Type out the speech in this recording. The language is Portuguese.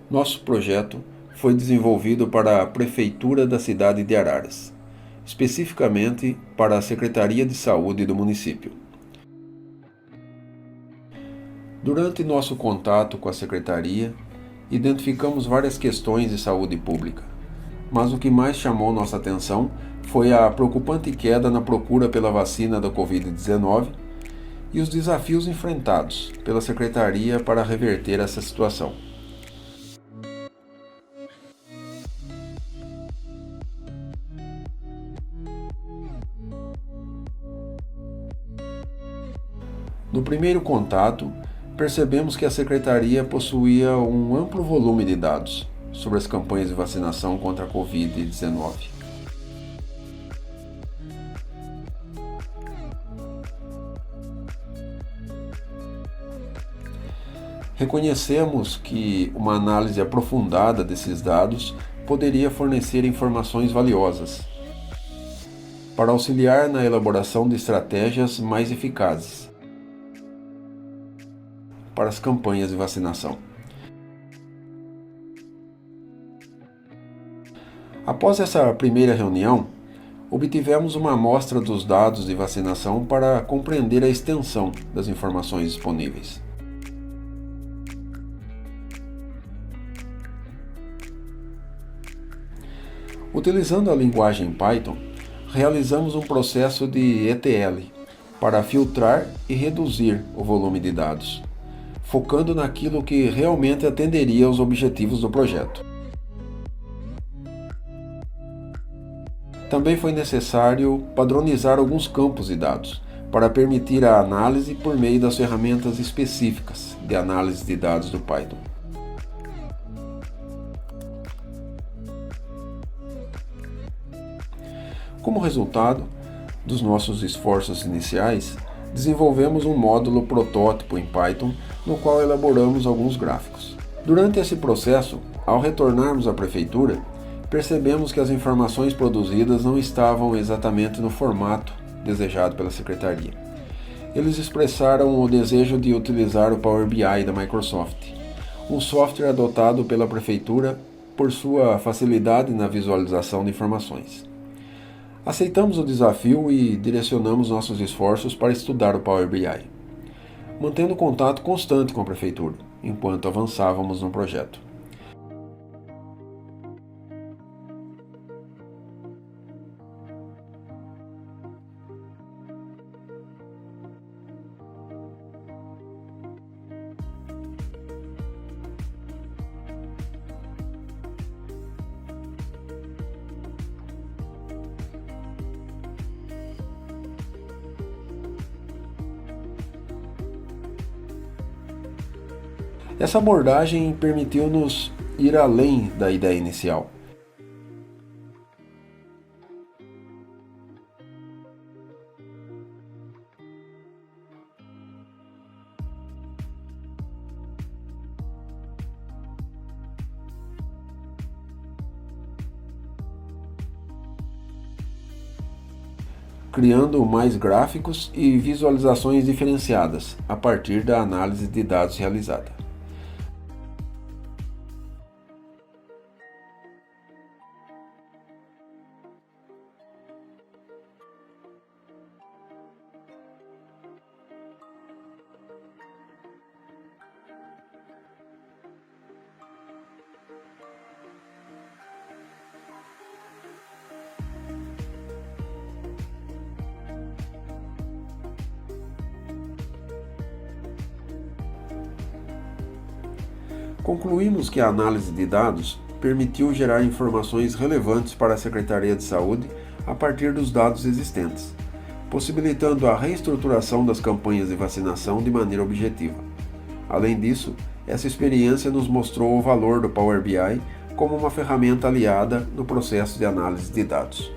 Nosso projeto foi desenvolvido para a Prefeitura da cidade de Araras, especificamente para a Secretaria de Saúde do município. Durante nosso contato com a Secretaria, identificamos várias questões de saúde pública, mas o que mais chamou nossa atenção foi a preocupante queda na procura pela vacina da Covid-19 e os desafios enfrentados pela Secretaria para reverter essa situação. No primeiro contato, percebemos que a Secretaria possuía um amplo volume de dados sobre as campanhas de vacinação contra a Covid-19. Reconhecemos que uma análise aprofundada desses dados poderia fornecer informações valiosas para auxiliar na elaboração de estratégias mais eficazes para as campanhas de vacinação. Após essa primeira reunião, obtivemos uma amostra dos dados de vacinação para compreender a extensão das informações disponíveis. Utilizando a linguagem Python, realizamos um processo de ETL para filtrar e reduzir o volume de dados, focando naquilo que realmente atenderia aos objetivos do projeto. Também foi necessário padronizar alguns campos de dados para permitir a análise por meio das ferramentas específicas de análise de dados do Python. Como resultado dos nossos esforços iniciais, desenvolvemos um módulo protótipo em Python, no qual elaboramos alguns gráficos. Durante esse processo, ao retornarmos à prefeitura, percebemos que as informações produzidas não estavam exatamente no formato desejado pela secretaria. Eles expressaram o desejo de utilizar o Power BI da Microsoft, um software adotado pela prefeitura por sua facilidade na visualização de informações. Aceitamos o desafio e direcionamos nossos esforços para estudar o Power BI, mantendo contato constante com a prefeitura, enquanto avançávamos no projeto. Essa abordagem permitiu-nos ir além da ideia inicial. Criando mais gráficos e visualizações diferenciadas a partir da análise de dados realizada. Concluímos que a análise de dados permitiu gerar informações relevantes para a Secretaria de Saúde a partir dos dados existentes, possibilitando a reestruturação das campanhas de vacinação de maneira objetiva. Além disso, essa experiência nos mostrou o valor do Power BI como uma ferramenta aliada no processo de análise de dados.